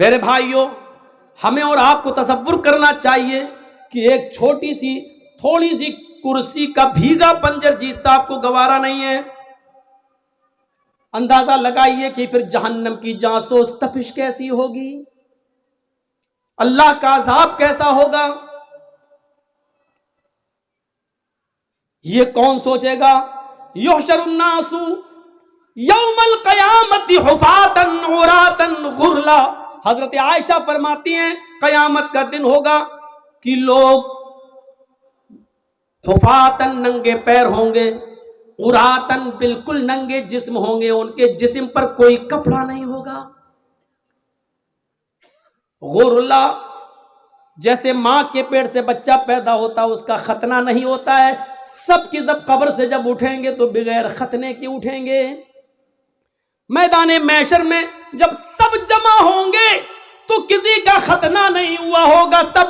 میرے بھائیوں، ہمیں اور آپ کو تصور کرنا چاہیے کہ ایک چھوٹی سی تھوڑی سی کرسی کا بھیگا پنجر جس صاحب کو گوارا نہیں ہے، اندازہ لگائیے کہ پھر جہنم کی جاسوس تپش کیسی ہوگی، اللہ کا عذاب کیسا ہوگا، یہ کون سوچے گا؟ یحشر الناس یوم القیامت حفاتا عراتا غرلا، حضرت عائشہ فرماتی ہیں قیامت کا دن ہوگا کہ لوگ حفاتن ننگے پیر ہوں گے، عراتن بالکل ننگے جسم ہوں گے، ان کے جسم پر کوئی کپڑا نہیں ہوگا، غرلا جیسے ماں کے پیٹ سے بچہ پیدا ہوتا ہے اس کا ختنہ نہیں ہوتا ہے، سب کی سب قبر سے جب اٹھیں گے تو بغیر ختنے کے اٹھیں گے، میدان محشر میں جب سب جمع ہوں گے تو کسی کا ختنہ نہیں ہوا ہوگا، سب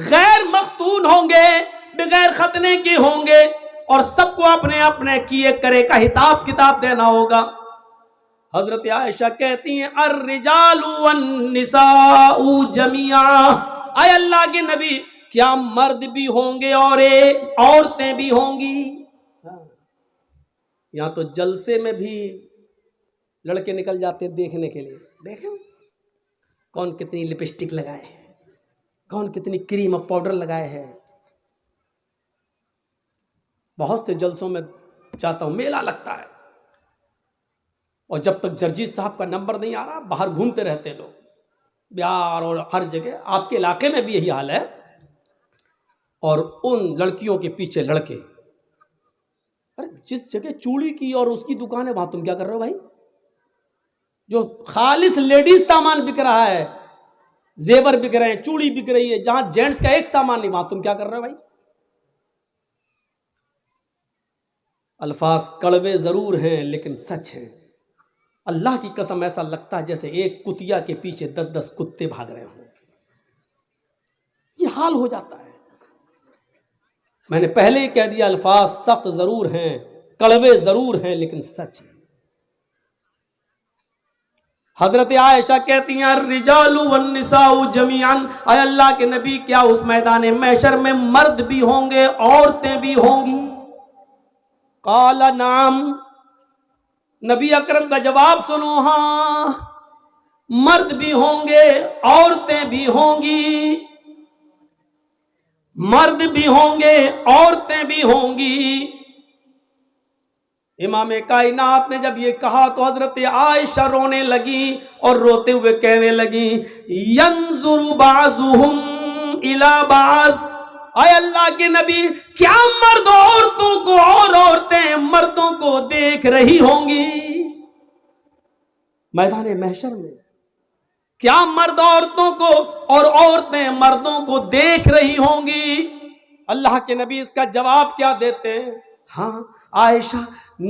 غیر مختون ہوں گے، بغیر ختنے کے ہوں گے، اور سب کو اپنے اپنے کیے کرے کا حساب کتاب دینا ہوگا۔ حضرت عائشہ کہتی ہیں الرجال والنساء جميعا، اے اللہ کے نبی کیا مرد بھی ہوں گے اور عورتیں بھی ہوں گی؟ یہاں تو جلسے میں بھی لڑکے نکل جاتے ہیں دیکھنے کے لیے، دیکھیں کون کتنی لپسٹک لگائے ہے، کون کتنی کریم اور پاؤڈر لگائے ہے۔ بہت سے جلسوں میں جاتا ہوں، میلہ لگتا ہے، اور جب تک جرجیت صاحب کا نمبر نہیں آ رہا باہر گھومتے رہتے لوگ، بہار اور ہر جگہ، آپ کے علاقے میں بھی یہی حال ہے، اور ان لڑکیوں کے پیچھے لڑکے، ارے جس جگہ چوڑی کی اور اس کی دکان ہے وہاں تم کیا کر رہے ہو بھائی؟ جو خالص لیڈیز سامان بک رہا ہے، زیور بک رہے ہیں، چوڑی بک رہی ہے، جہاں جینٹس کا ایک سامان نہیں وہاں تم کیا کر رہے ہو بھائی؟ الفاظ کڑوے ضرور ہیں لیکن سچ ہیں، اللہ کی قسم ایسا لگتا ہے جیسے ایک کتیا کے پیچھے 10 کتے بھاگ رہے ہوں، یہ حال ہو جاتا ہے۔ میں نے پہلے ہی کہہ دیا الفاظ سخت ضرور ہیں، کڑوے ضرور ہیں لیکن سچ ہیں۔ حضرت عائشہ کہتی ہیں الرجال والنساء جميعا، اے اللہ کے نبی کیا اس میدان محشر میں مرد بھی ہوں گے عورتیں بھی ہوں گی؟ قال نعم، نبی اکرم کا جواب سنو، ہاں مرد بھی ہوں گے عورتیں بھی ہوں گی، مرد بھی ہوں گے عورتیں بھی ہوں گی۔ امام کائنات نے جب یہ کہا تو حضرت عائشہ رونے لگی اور روتے ہوئے کہنے لگی ینظر بعضهم الی بعض، اے اللہ کے نبی کیا مرد عورتوں کو اور عورتیں مردوں کو دیکھ رہی ہوں گی میدان محشر میں؟ کیا مرد عورتوں کو اور عورتیں مردوں کو دیکھ رہی ہوں گی؟ اللہ کے نبی اس کا جواب کیا دیتے ہیں؟ ہاں عائشہ،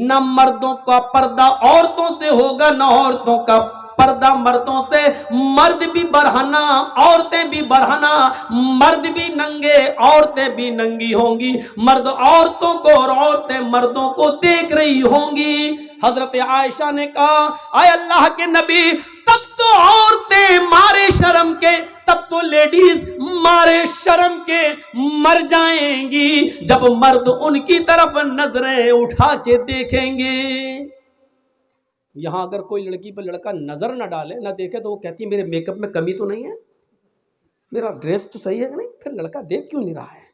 نہ مردوں کا پردہ عورتوں سے ہوگا نہ عورتوں کا پردہ مردوں سے، مرد بھی برہنہ عورتیں بھی برہنہ، مرد بھی ننگے عورتیں بھی ننگی ہوں گی، مرد عورتوں کو اور عورتیں مردوں کو دیکھ رہی ہوں گی۔ حضرت عائشہ نے کہا اے اللہ کے نبی تب تو عورتیں مارے شرم کے، تب تو لیڈیز مارے شرم کے مر جائیں گی جب مرد ان کی طرف نظریں اٹھا کے دیکھیں گے۔ یہاں اگر کوئی لڑکی پر لڑکا نظر نہ ڈالے نہ دیکھے تو وہ کہتی ہے میرے میک اپ میں کمی تو نہیں ہے، میرا ڈریس تو صحیح ہے کہ نہیں، پھر لڑکا دیکھ کیوں نہیں رہا ہے؟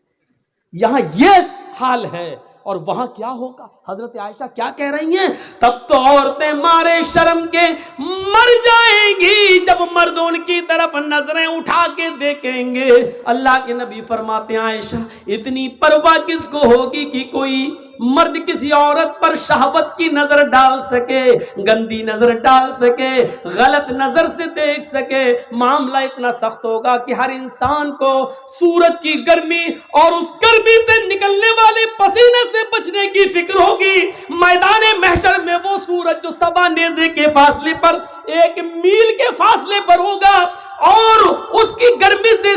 یہاں یہ حال ہے، اور وہاں کیا ہوگا؟ حضرت عائشہ کیا کہہ رہی ہیں؟ تب تو عورتیں مارے شرم کے مر جائیں گی جب مرد ان کی طرف نظریں اٹھا کے دیکھیں گے۔ اللہ کے نبی فرماتے ہیں عائشہ اتنی پرواہ کس کو ہوگی کہ کوئی مرد کسی عورت پر شہوت کی نظر ڈال سکے، گندی نظر ڈال سکے، غلط نظر سے دیکھ سکے؟ معاملہ اتنا سخت ہوگا کہ ہر انسان کو سورج کی گرمی اور اس گرمی سے نکلنے والے پسینے سے بچنے کی فکر ہوگی۔ میدان محشر میں وہ سورج جو 7 نیزے کے فاصلے پر 1 میل کے فاصلے پر ہوگا اور اس کی گرمی سے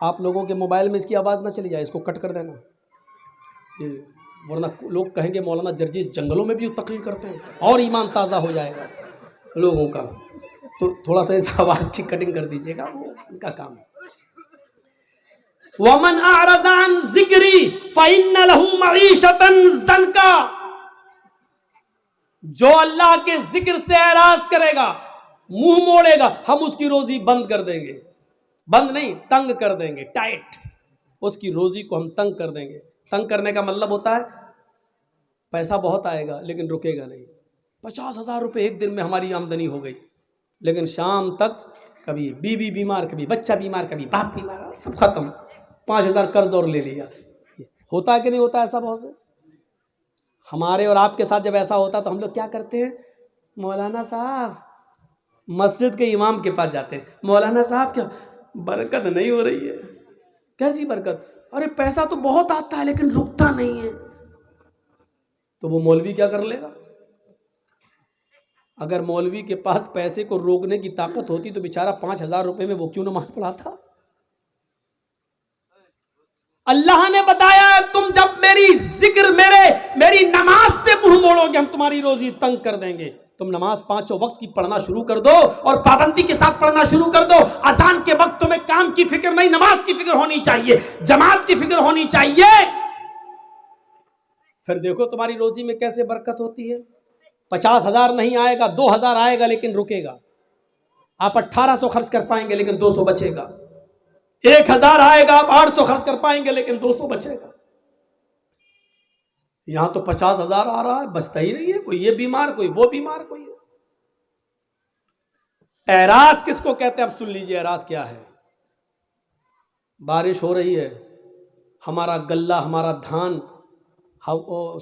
آپ لوگوں کے موبائل میں اس کی آواز نہ چلی جائے، اس کو کٹ کر دینا، ورنہ لوگ کہیں گے مولانا جرجیس جنگلوں میں بھی تقریر کرتے ہیں، اور ایمان تازہ ہو جائے گا لوگوں کا. تو تھوڑا سا اس آواز کی کٹنگ کر دیجیے گا، وہ ان کا کام ہے. وَمَنْ أَعْرَضَ عَنْ ذِكْرِي فَإِنَّ لَهُ مَعِيشَةً ضَنْكًا. جو اللہ کے ذکر سے اعراض کرے گا، منہ موڑے گا، ہم اس کی روزی بند کر دیں گے. بند نہیں، تنگ کر دیں گے، ٹائٹ. اس کی روزی کو ہم تنگ کر دیں گے. تنگ کرنے کا مطلب ہوتا ہے پیسہ بہت آئے گا لیکن رکے گا نہیں. 50,000 روپے ایک دن میں ہماری آمدنی ہو گئی، لیکن شام تک کبھی بیوی بیمار، کبھی بچہ بیمار، کبھی باپ بیمار، سب ختم. 5,000 قرض اور لے لیا. ہوتا ہے کہ نہیں ہوتا ایسا بہت سے؟ ہمارے اور آپ کے ساتھ جب ایسا ہوتا تو ہم لوگ کیا کرتے ہیں؟ مولانا صاحب، مسجد کے امام کے پاس جاتے ہیں، مولانا صاحب کیا برکت نہیں ہو رہی ہے؟ کیسی برکت؟ ارے پیسہ تو بہت آتا ہے لیکن رکتا نہیں ہے. تو وہ مولوی کیا کر لے گا؟ اگر مولوی کے پاس پیسے کو روکنے کی طاقت ہوتی تو بیچارہ 5,000 روپے میں وہ کیوں نماز پڑھاتا؟ اللہ نے بتایا تم جب میری ذکر میری نماز سے منہ موڑو گے ہم تمہاری روزی تنگ کر دیں گے. تم نماز 5 وقت کی پڑھنا شروع کر دو اور پابندی کے ساتھ پڑھنا شروع کر دو. اذان کے وقت تمہیں کام کی فکر نہیں، نماز کی فکر ہونی چاہیے، جماعت کی فکر ہونی چاہیے. پھر دیکھو تمہاری روزی میں کیسے برکت ہوتی ہے. 50,000 نہیں آئے گا، 2,000 آئے گا لیکن رکے گا. آپ 1,800 خرچ کر پائیں گے لیکن 200 بچے گا. 1,000 آئے گا، آپ 800 خرچ کر پائیں گے لیکن 200 بچے گا. یہاں تو 50,000 آ رہا ہے، بچتا ہی نہیں ہے. کوئی یہ بیمار، کوئی وہ بیمار، کوئی. اعراض کس کو کہتے ہیں؟ اب سن لیجئے اعراض کیا ہے. بارش ہو رہی ہے، ہمارا غلہ، ہمارا دھان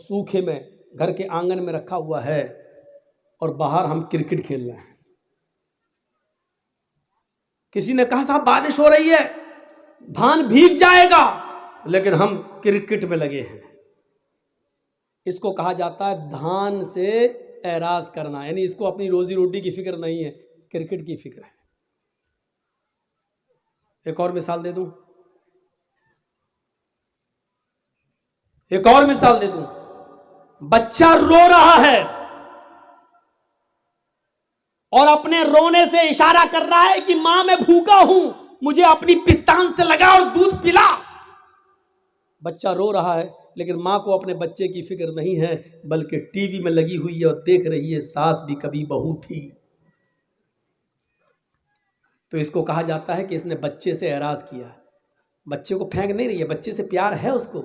سوکھے میں گھر کے آنگن میں رکھا ہوا ہے اور باہر ہم کرکٹ کھیل رہے ہیں. کسی نے کہا صاحب بارش ہو رہی ہے، دھان بھیگ جائے گا، لیکن ہم کرکٹ میں لگے ہیں. اس کو کہا جاتا ہے دھان سے اعراض کرنا، یعنی اس کو اپنی روزی روٹی کی فکر نہیں ہے، کرکٹ کی فکر ہے. ایک اور مثال دے دوں، بچہ رو رہا ہے اور اپنے رونے سے اشارہ کر رہا ہے کہ ماں میں بھوکا ہوں، مجھے اپنی پستان سے لگا اور دودھ پلا. بچہ رو رہا ہے لیکن ماں کو اپنے بچے کی فکر نہیں ہے، بلکہ ٹی وی میں لگی ہوئی ہے اور دیکھ رہی ہے ساس بھی کبھی بہو تھی. تو اس کو کہا جاتا ہے کہ اس نے بچے سے اعراض کیا. بچے کو پھینک نہیں رہی ہے، بچے سے پیار ہے اس کو،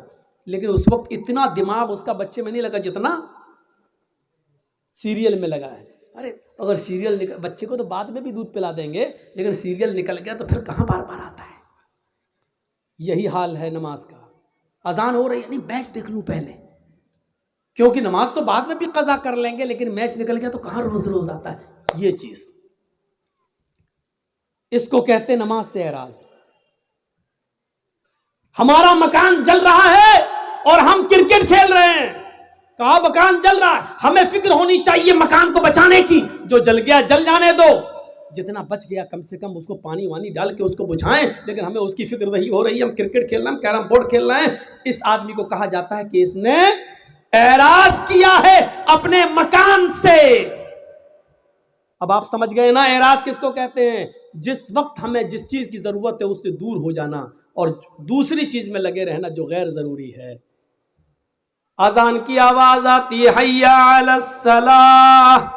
لیکن اس وقت اتنا دماغ اس کا بچے میں نہیں لگا جتنا سیریل میں لگا ہے. ارے اگر سیریل بچے کو تو بعد میں بھی دودھ پلا دیں گے، لیکن سیریل نکل گیا تو پھر کہاں بار بار آتا ہے. یہی حال ہے نماز کا. اذان ہو رہی ہے، نہیں میچ دیکھ لوں پہلے، کیونکہ نماز تو بعد میں بھی قضا کر لیں گے، لیکن میچ نکل گیا تو کہاں روز روز آتا ہے. یہ چیز اس کو کہتے نماز سے اعراض. ہمارا مکان جل رہا ہے اور ہم کرکٹ کھیل رہے ہیں. کہا مکان جل رہا ہے، ہمیں فکر ہونی چاہیے مکان کو بچانے کی. جو جل گیا جل جانے دو، جتنا بچ گیا کم سے کم اس کو پانی وانی ڈال کے اس کو بجھائیں، لیکن ہمیں اس کی فکر نہیں ہو رہی. ہم کرکٹ کھیل رہے ہیں، ہم کیرم بورڈ کھیل رہے ہیں. اس آدمی کو کہا جاتا ہے کہ اس نے اعراض کیا ہے اپنے مکان سے. اب آپ سمجھ گئے نا اعراض کس کو کہتے ہیں؟ جس وقت ہمیں جس چیز کی ضرورت ہے اس سے دور ہو جانا اور دوسری چیز میں لگے رہنا جو غیر ضروری ہے. اذان کی آواز آتی ہے حی علی الصلاۃ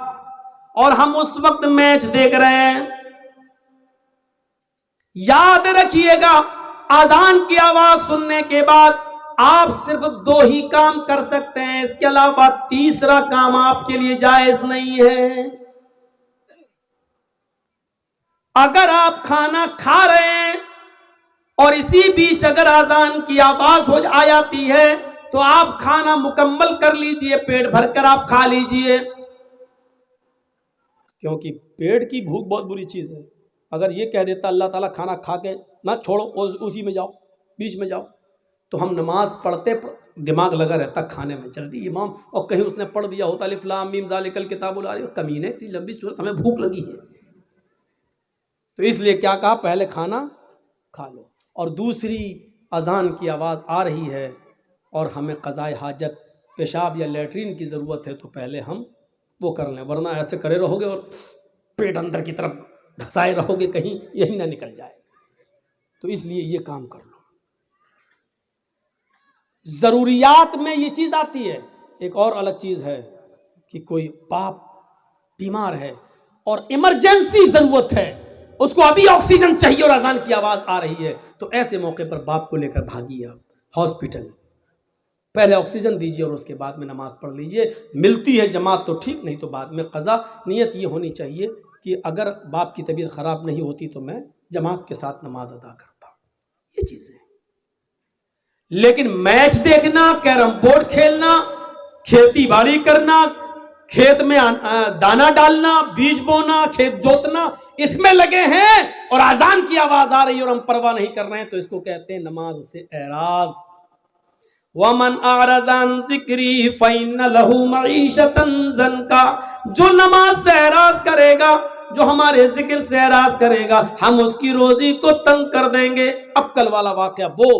اور ہم اس وقت میچ دیکھ رہے ہیں. یاد رکھیے گا اذان کی آواز سننے کے بعد آپ صرف 2 ہی کام کر سکتے ہیں، اس کے علاوہ تیسرا کام آپ کے لیے جائز نہیں ہے. اگر آپ کھانا کھا رہے ہیں اور اسی بیچ اگر اذان کی آواز ہو جاتی ہے تو آپ کھانا مکمل کر لیجئے، پیٹ بھر کر آپ کھا لیجئے، کیونکہ پیٹ کی بھوک بہت بری چیز ہے. اگر یہ کہہ دیتا اللہ تعالیٰ کھانا کھا کے نہ چھوڑو اسی میں جاؤ، بیچ میں جاؤ، تو ہم نماز پڑھتے دماغ لگا رہتا کھانے میں. جلدی امام، اور کہیں اس نے پڑھ دیا ہوتا الف لام میم ذالک الکتاب لا ریب، کمینے اتنی لمبی صورت، ہمیں بھوک لگی ہے. تو اس لیے کیا کہا؟ پہلے کھانا کھا لو اور دوسری اذان کی آواز آ رہی ہے اور ہمیں قضائے حاجت پیشاب یا لیٹرین کی ضرورت ہے تو پہلے ہم وہ کر لیں، ورنہ ایسے کرے رہو گے اور پیٹ اندر کی طرف دھسائے رہو گے کہیں یہی نہ نکل جائے. تو اس لیے یہ کام کر لو. ضروریات میں یہ چیز آتی ہے. ایک اور الگ چیز ہے کہ کوئی باپ بیمار ہے اور ایمرجنسی ضرورت ہے، اس کو ابھی آکسیجن چاہیے اور اذان کی آواز آ رہی ہے، تو ایسے موقع پر باپ کو لے کر بھاگیے آپ ہاسپٹل، پہلے آکسیجن دیجیے اور اس کے بعد میں نماز پڑھ لیجیے. ملتی ہے جماعت تو ٹھیک، نہیں تو بعد میں قضا. نیت یہ ہونی چاہیے کہ اگر باپ کی طبیعت خراب نہیں ہوتی تو میں جماعت کے ساتھ نماز ادا کرتا. یہ چیزیں. لیکن میچ دیکھنا، کیرم بورڈ کھیلنا، کھیتی باڑی کرنا، کھیت میں دانا ڈالنا، بیج بونا، کھیت جوتنا، اس میں لگے ہیں اور اذان کی آواز آ رہی ہے اور ہم پرواہ نہیں کر رہے ہیں، تو اس کو کہتے ہیں نماز سے اعراض. وَمَنْ أَعْرَضَ عَنْ ذِكْرِي فَإِنَّ لَهُ مَعِيشَةً ضَنْكَ. جو نماز سے اعراض کرے گا، جو ہمارے ذکر سے اعراض کرے گا، ہم اس کی روزی کو تنگ کر دیں گے. اب کل والا واقعہ وہ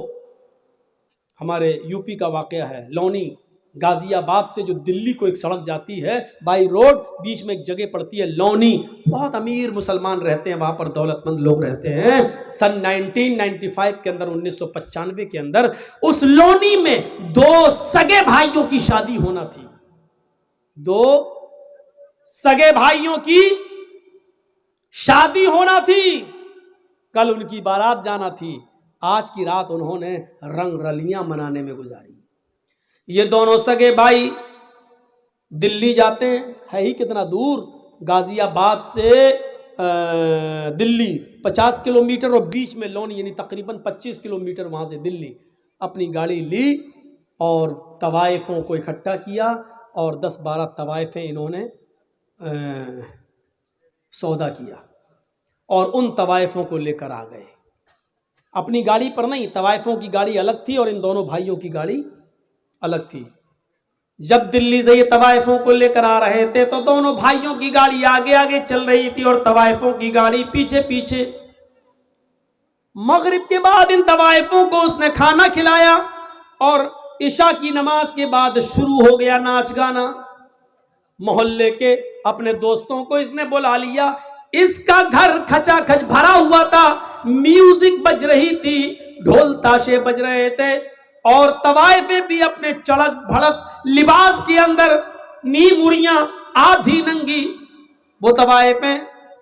ہمارے یو پی کا واقعہ ہے، لونی غازی آباد سے جو دلی کو ایک سڑک جاتی ہے بائی روڈ، بیچ میں ایک جگہ پڑتی ہے لونی. بہت امیر مسلمان رہتے ہیں وہاں پر، دولت مند لوگ رہتے ہیں. سن 1995 کے اندر، 1995 کے اندر اس لونی میں 2 سگے بھائیوں کی شادی ہونا تھی. 2 سگے بھائیوں کی شادی ہونا تھی. کل ان کی بارات جانا تھی. آج کی رات انہوں نے رنگ رلیاں منانے میں گزاری. یہ دونوں سگے بھائی دلی جاتے ہیں، ہے ہی کتنا دور، غازی آباد سے دلی 50 کلومیٹر اور بیچ میں لونی، یعنی تقریباً 25 کلومیٹر وہاں سے دلی. اپنی گاڑی لی اور طوائفوں کو اکٹھا کیا اور 10-12 طوائفیں انہوں نے سودا کیا اور ان طوائفوں کو لے کر آ گئے. اپنی گاڑی پر نہیں، طوائفوں کی گاڑی الگ تھی اور ان دونوں بھائیوں کی گاڑی الگ تھی. جب دلی سے یہ طوائفوں کو لے کر آ رہے تھے تو دونوں بھائیوں کی گاڑی آگے آگے چل رہی تھی اور طوائفوں کی گاڑی پیچھے پیچھے. مغرب کے بعد ان طوائفوں کو اس نے کھانا کھلایا اور عشاء کی نماز کے بعد شروع ہو گیا ناچ گانا. محلے کے اپنے دوستوں کو اس نے بلا لیا. اس کا گھر کھچا کھچ بھرا ہوا تھا، میوزک بج رہی تھی، ڈھول تاشے بج رہے تھے اور طوائفیں بھی اپنے چڑک بھڑک لباس کے اندر، نیم اڑیاں، آدھی ننگی. وہ طوائفیں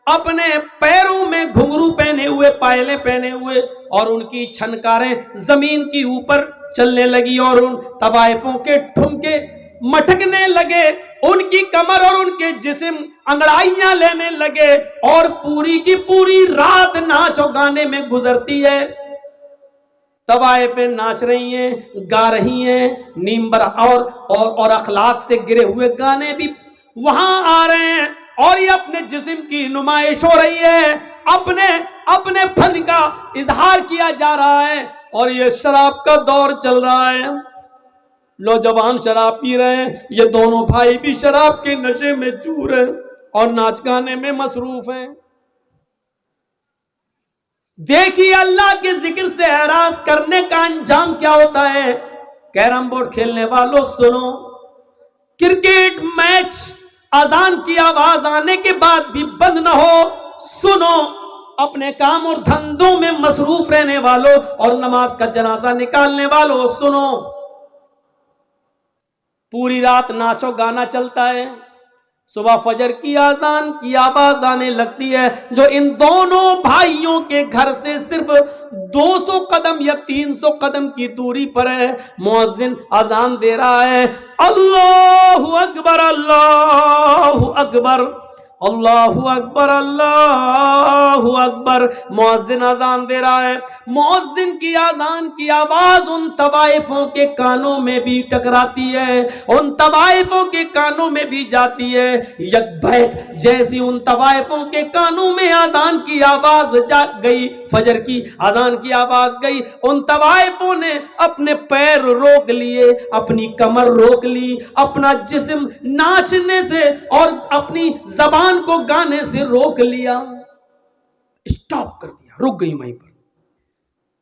اپنے پیروں میں گھنگرو پہنے ہوئے، پائلیں پہنے ہوئے، اور ان کی چھنکاریں زمین کی اوپر چلنے لگی اور ان طوائفوں کے ٹھمکے مٹکنے لگے. ان کی کمر اور ان کے جسم انگڑائیاں لینے لگے اور پوری کی پوری رات ناچ و گانے میں گزرتی ہے. طوائفیں ناچ رہی ہیں، گا رہی ہیں، نیمبر اور اخلاق سے گرے ہوئے گانے بھی وہاں آ رہے ہیں اور یہ اپنے جسم کی نمائش ہو رہی ہے، اپنے فن کا اظہار کیا جا رہا ہے. اور یہ شراب کا دور چل رہا ہے، نوجوان شراب پی رہے ہیں، یہ دونوں بھائی بھی شراب کے نشے میں چور ہیں اور ناچ گانے میں مصروف ہیں. دیکھیے اللہ کے ذکر سے اعراض کرنے کا انجام کیا ہوتا ہے. کیرم بورڈ کھیلنے والوں سنو، کرکٹ میچ اذان کی آواز آنے کے بعد بھی بند نہ ہو، سنو. اپنے کام اور دھندوں میں مصروف رہنے والوں اور نماز کا جنازہ نکالنے والوں سنو. پوری رات ناچو گانا چلتا ہے، صبح فجر کی اذان کی آواز آنے لگتی ہے جو ان دونوں بھائیوں کے گھر سے صرف 200 قدم یا 300 قدم کی دوری پر ہے. مؤذن اذان دے رہا ہے، اللہ اکبر اللہ اکبر اللہ اکبر اللہ اکبر. مؤذن اذان دے رہا ہے. مؤذن کی اذان کی آواز ان طوائفوں کے کانوں میں بھی ٹکراتی ہے، ان طوائفوں کے کانوں میں بھی جاتی ہے. یک بیک جیسی ان طوائفوں کے کانوں میں اذان کی آواز جا گئی، فجر کی اذان کی آواز گئی، ان طوائفوں نے اپنے پیر روک لیے، اپنی کمر روک لی، اپنا جسم ناچنے سے اور اپنی زبان کو گانے سے روک لیا، اسٹاپ کر دیا، رک گئی وہیں پر.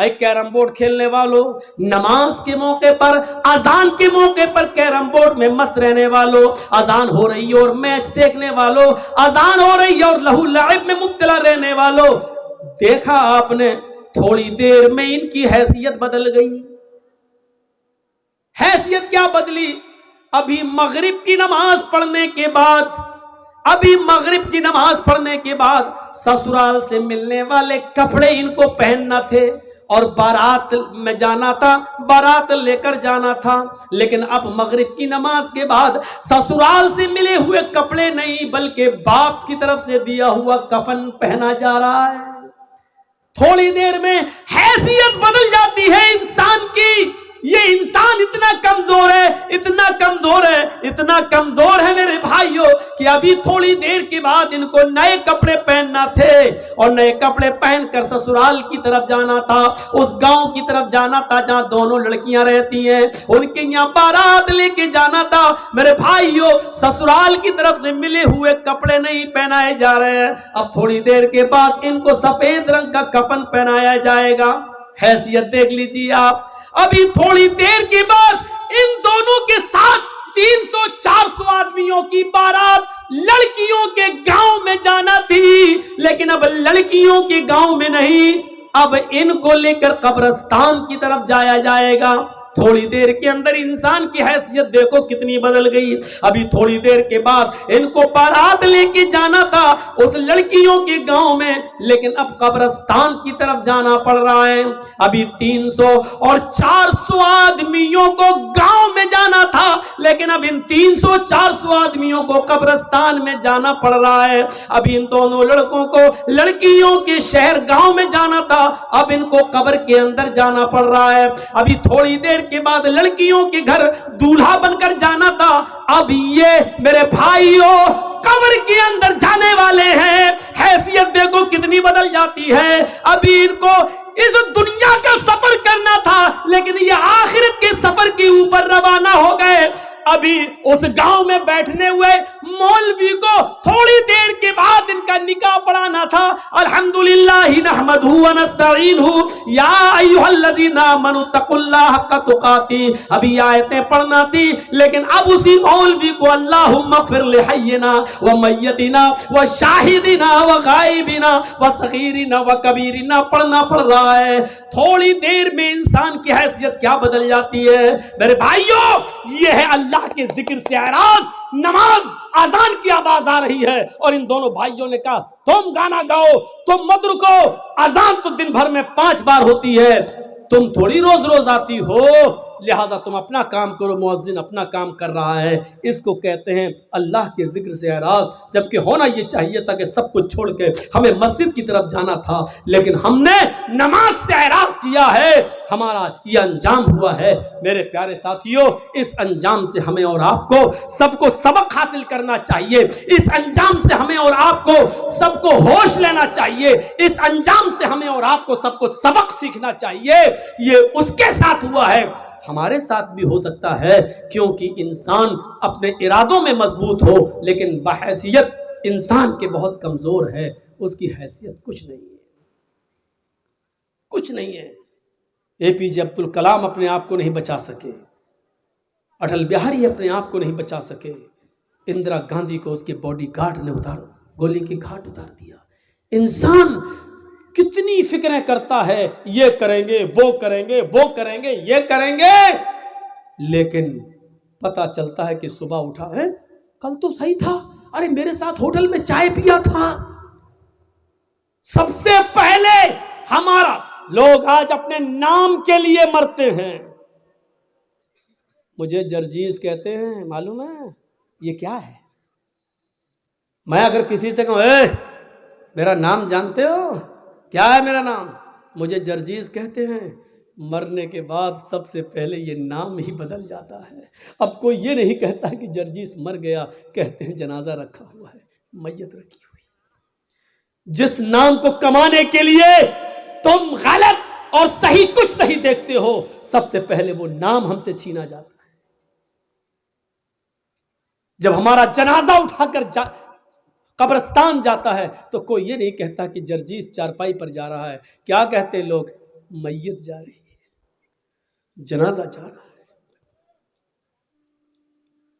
اے کیرم بورڈ کھیلنے والوں، نماز کے موقع پر، اذان کے موقع پر کیرم بورڈ میں مست رہنے والوں، اذان ہو رہی ہے اور میچ دیکھنے والوں، اذان ہو رہی ہے اور لہو لعب میں مبتلا رہنے والوں، دیکھا آپ نے تھوڑی دیر میں ان کی حیثیت بدل گئی۔ حیثیت کیا بدلی؟ ابھی مغرب کی نماز پڑھنے کے بعد، ابھی مغرب کی نماز پڑھنے کے بعد سسرال سے ملنے والے کپڑے ان کو پہننا تھے اور بارات میں جانا تھا، بارات لے کر جانا تھا، لیکن اب مغرب کی نماز کے بعد سسرال سے ملے ہوئے کپڑے نہیں بلکہ باپ کی طرف سے دیا ہوا کفن پہنا جا رہا ہے۔ تھوڑی دیر میں حیثیت بدل جاتی ہے انسان کی۔ یہ انسان اتنا کمزور ہے، اتنا کمزور ہے، اتنا کمزور ہے میرے بھائیوں کہ ابھی تھوڑی دیر کے بعد ان کو نئے کپڑے پہننا تھے اور نئے کپڑے پہن کر سسرال کی طرف جانا تھا، اس گاؤں کی طرف جانا تھا جہاں دونوں لڑکیاں رہتی ہیں، ان کے یہاں بارات لے کے جانا تھا۔ میرے بھائیوں سسرال کی طرف سے ملے ہوئے کپڑے نہیں پہنائے جا رہے ہیں، اب تھوڑی دیر کے بعد ان کو سفید رنگ کا کفن پہنایا جائے گا۔ حیثیت دیکھ لیجیے آپ۔ ابھی تھوڑی دیر کے بعد ان دونوں کے ساتھ 300-400 آدمیوں کی بارات لڑکیوں کے گاؤں میں جانا تھی، لیکن اب لڑکیوں کے گاؤں میں نہیں، اب ان کو لے کر قبرستان کی طرف جایا جائے گا۔ تھوڑی دیر کے اندر انسان کی حیثیت دیکھو کتنی بدل گئی۔ ابھی تھوڑی دیر کے بعد ان کو بارات لے کے جانا تھا اس لڑکیوں کے گاؤں میں، لیکن اب قبرستان کی طرف جانا پڑ رہا ہے۔ ابھی 300 اور 400 آدمیوں کو گاؤں میں جانا تھا، لیکن اب ان 300-400 آدمیوں کو قبرستان میں جانا پڑ رہا ہے۔ ابھی ان دونوں لڑکوں کو لڑکیوں کے شہر گاؤں میں جانا تھا، اب ان کو قبر کے اندر جانا پڑ رہا ہے۔ ابھی تھوڑی دیر کے بعد لڑکیوں کے گھر دولہا بن کر جانا تھا، اب یہ میرے بھائیوں قبر کے اندر جانے والے ہیں۔ حیثیت دیکھو کتنی بدل جاتی ہے۔ ابھی ان کو اس دنیا کا سفر کرنا تھا، لیکن یہ آخرت کے سفر کے اوپر روانہ ہو گئے۔ ابھی اس گاؤں میں بیٹھنے ہوئے مولوی کو تھوڑی دیر کے بعد ان کا نکاح پڑھانا تھا۔ الحمدللہ نحمدہ ونستعینہ یا ایھا الذین آمنوا اتقوا اللہ حق تقاتہ، ابھی آیتیں پڑھنا تھی، لیکن اب اسی مولوی کو اللہم اغفر لحینا ومیتنا وشاہدنا وغائبنا وصغیرنا وکبیرنا پڑھنا پڑ رہا ہے۔ تھوڑی دیر میں انسان کی حیثیت کیا بدل جاتی ہے میرے بھائیوں؟ یہ ہے اللہ کے ذکر سے اعراض۔ نماز اذان کی آواز آ رہی ہے اور ان دونوں بھائیوں نے کہا تم گانا گاؤ، تم مت رکو، اذان تو دن بھر میں 5 بار ہوتی ہے، تم تھوڑی روز روز آتی ہو، لہٰذا تم اپنا کام کرو، مؤذن اپنا کام کر رہا ہے۔ اس کو کہتے ہیں اللہ کے ذکر سے اعراض، جبکہ ہونا یہ چاہیے تھا کہ سب کچھ چھوڑ کے ہمیں مسجد کی طرف جانا تھا، لیکن ہم نے نماز سے اعراض کیا ہے، ہمارا یہ انجام ہوا ہے۔ میرے پیارے ساتھیوں، اس انجام سے ہمیں اور آپ کو سب کو سبق حاصل کرنا چاہیے، اس انجام سے ہمیں اور آپ کو سب کو ہوش لینا چاہیے، اس انجام سے ہمیں اور آپ کو سب کو سبق سیکھنا چاہیے۔ یہ اس کے ساتھ ہوا ہے، ہمارے ساتھ بھی ہو سکتا ہے، کیونکہ انسان اپنے ارادوں میں مضبوط ہو لیکن بحیثیت انسان کے بہت کمزور ہے، اس کی حیثیت کچھ نہیں ہے، کچھ نہیں ہے۔ اے پی جے عبد الکلام اپنے آپ کو نہیں بچا سکے، اٹل بہاری اپنے آپ کو نہیں بچا سکے، اندرا گاندھی کو اس کے باڈی گارڈ نے گولی کی گھاٹ اتار دیا۔ انسان کتنی فکریں کرتا ہے، یہ کریں گے، وہ کریں گے، وہ کریں گے، یہ کریں گے، لیکن پتا چلتا ہے کہ صبح اٹھا ہے کل تو صحیح تھا، ارے میرے ساتھ ہوٹل میں چائے پیا تھا۔ سب سے پہلے ہمارا لوگ آج اپنے نام کے لیے مرتے ہیں۔ مجھے جرجیز کہتے ہیں، معلوم ہے یہ کیا ہے؟ میں اگر کسی سے کہوں اے میرا نام جانتے ہو کیا ہے میرا نام، مجھے جرجیز کہتے ہیں۔ مرنے کے بعد سب سے پہلے یہ نام ہی بدل جاتا ہے۔ اب کوئی یہ نہیں کہتا کہ جرجیز مر گیا، کہتے ہیں جنازہ رکھا ہوا ہے، میت رکھی ہوئی۔ جس نام کو کمانے کے لیے تم غلط اور صحیح کچھ نہیں دیکھتے ہو، سب سے پہلے وہ نام ہم سے چھینا جاتا ہے۔ جب ہمارا جنازہ اٹھا کر قبرستان جاتا ہے تو کوئی یہ نہیں کہتا کہ جرجیز چارپائی پر جا رہا ہے، کیا کہتے لوگ؟ میت جا رہی ہے، جنازہ جا رہا ہے،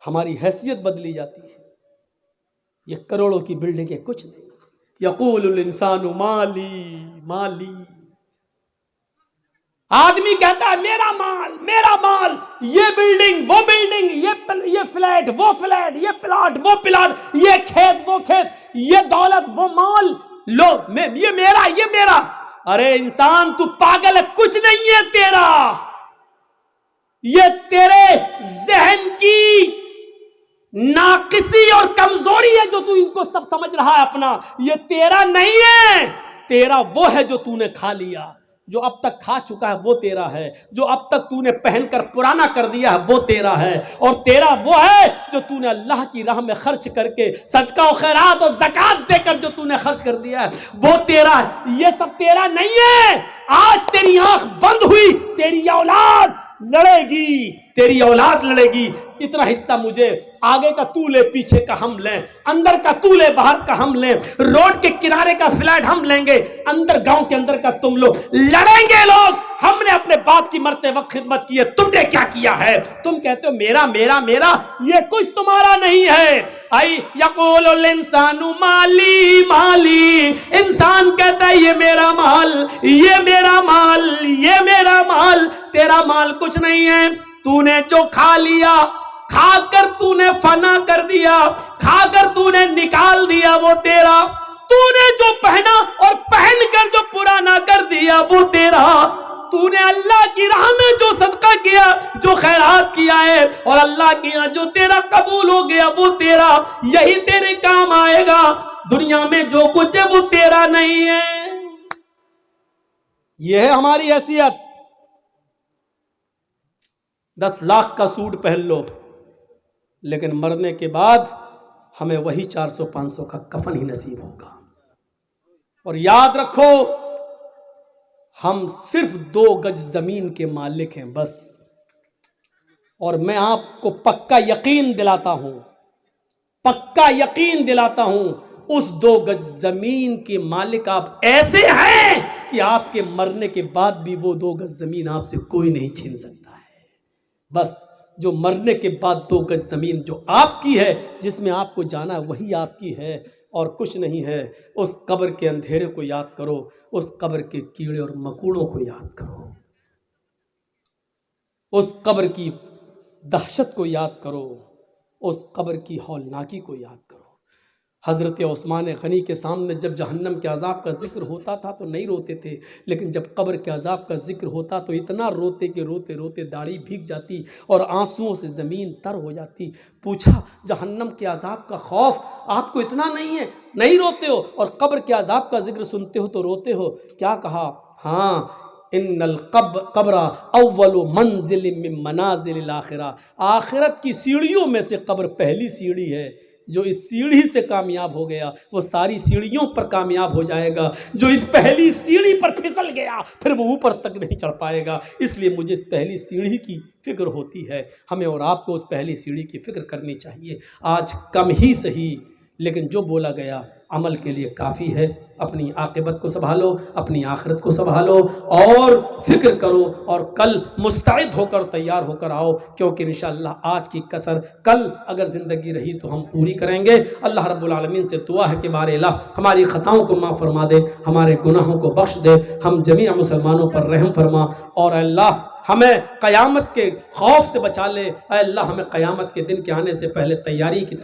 ہماری حیثیت بدلی جاتی ہے. یہ کروڑوں کی بلڈنگ ہے کچھ نہیں. یقول الانسان مالی مالی، آدمی کہتا ہے میرا مال میرا مال، یہ بلڈنگ وہ بلڈنگ، یہ فلیٹ وہ فلیٹ، یہ پلاٹ وہ پلاٹ، یہ کھیت وہ کھیت، یہ دولت وہ مال، لو یہ میرا یہ میرا. ارے انسان تو پاگل ہے، کچھ نہیں ہے تیرا. یہ تیرے ذہن کی ناقصی اور کمزوری ہے جو تو ان کو سب سمجھ رہا ہے اپنا. یہ تیرا نہیں ہے، تیرا وہ ہے جو تو نے کھا لیا. جو اب تک کھا چکا ہے وہ تیرا ہے، جو اب تک تو نے پہن کر پرانا کر دیا ہے وہ تیرا ہے، اور تیرا وہ ہے جو تو نے اللہ کی راہ میں خرچ کر کے صدقہ و خیرات اور زکوٰۃ دے کر جو تو نے خرچ کر دیا ہے وہ تیرا ہے. یہ سب تیرا نہیں ہے. آج تیری آنکھ بند ہوئی، تیری اولاد لڑے گی، تیری اولاد لڑے گی. اتنا حصہ مجھے، آگے کا تو لے پیچھے کا ہم لیں، اندر کا تو لے باہر کا ہم لیں، روڈ کے کنارے کا فلیٹ ہم لیں گے، اندر گاؤں کے اندر کا تم لوگ. لڑیں گے لوگ. ہم نے اپنے باپ کی مرتے وقت خدمت کی ہے، تم نے کیا کیا ہے؟ تم کہتے ہو میرا میرا میرا، یہ کچھ تمہارا نہیں ہے. آئی یقول الانسان مالی مالی، انسان کہتا ہے یہ میرا مال یہ میرا مال یہ میرا مال. تیرا مال کچھ نہیں ہے. تو نے جو کھا لیا، کھا کر تو نے فنا کر دیا، کھا کر تو نے نکال دیا وہ تیرا. تو نے جو پہنا اور پہن کر جو پرانا کر دیا وہ تیرا. تو نے اللہ کی راہ میں جو صدقہ کیا، جو خیرات کیا ہے، اور اللہ کی راہ جو تیرا قبول ہو گیا وہ تیرا. یہی تیرے کام آئے گا. دنیا میں جو کچھ ہے وہ تیرا نہیں ہے. یہ ہے ہماری حیثیت. 10 لاکھ کا سوٹ پہن لو، لیکن مرنے کے بعد ہمیں وہی 400-500 کا کفن ہی نصیب ہوگا. اور یاد رکھو، ہم صرف 2 گج زمین کے مالک ہیں بس. اور میں آپ کو پکا یقین دلاتا ہوں، پکا یقین دلاتا ہوں، اس 2 گج زمین کے مالک آپ ایسے ہیں کہ آپ کے مرنے کے بعد بھی وہ 2 گج زمین آپ سے کوئی نہیں چھین سکتا ہے. بس جو مرنے کے بعد 2 گج زمین جو آپ کی ہے، جس میں آپ کو جانا ہے، وہی آپ کی ہے اور کچھ نہیں ہے. اس قبر کے اندھیرے کو یاد کرو، اس قبر کے کیڑے اور مکوڑوں کو یاد کرو، اس قبر کی دہشت کو یاد کرو، اس قبر کی ہولناکی کو یاد کرو. حضرت عثمان غنی کے سامنے جب جہنم کے عذاب کا ذکر ہوتا تھا تو نہیں روتے تھے، لیکن جب قبر کے عذاب کا ذکر ہوتا تو اتنا روتے کہ روتے روتے داڑھی بھیگ جاتی اور آنسوؤں سے زمین تر ہو جاتی. پوچھا جہنم کے عذاب کا خوف آپ کو اتنا نہیں ہے؟ نہیں روتے ہو، اور قبر کے عذاب کا ذکر سنتے ہو تو روتے ہو. کیا کہا؟ ہاں، ان القبر اول منزل من منازل الاخرہ، آخرت کی سیڑھیوں میں سے قبر پہلی سیڑھی ہے. جو اس سیڑھی سے کامیاب ہو گیا وہ ساری سیڑھیوں پر کامیاب ہو جائے گا. جو اس پہلی سیڑھی پر پھسل گیا پھر وہ اوپر تک نہیں چڑھ پائے گا. اس لیے مجھے اس پہلی سیڑھی کی فکر ہوتی ہے. ہمیں اور آپ کو اس پہلی سیڑھی کی فکر کرنی چاہیے. آج کم ہی صحیح، لیکن جو بولا گیا عمل کے لیے کافی ہے. اپنی عاقبت کو سنبھالو، اپنی آخرت کو سنبھالو اور فکر کرو، اور کل مستعد ہو کر تیار ہو کر آؤ، کیونکہ انشاءاللہ آج کی کسر کل اگر زندگی رہی تو ہم پوری کریں گے. اللہ رب العالمین سے دعا ہے کہ بارے الہ ہماری خطاؤں کو معاف فرما دے، ہمارے گناہوں کو بخش دے، ہم جمیع مسلمانوں پر رحم فرما، اور اللہ ہمیں قیامت کے خوف سے بچا لے. اے اللہ ہمیں قیامت کے دن کے آنے سے پہلے تیاری کی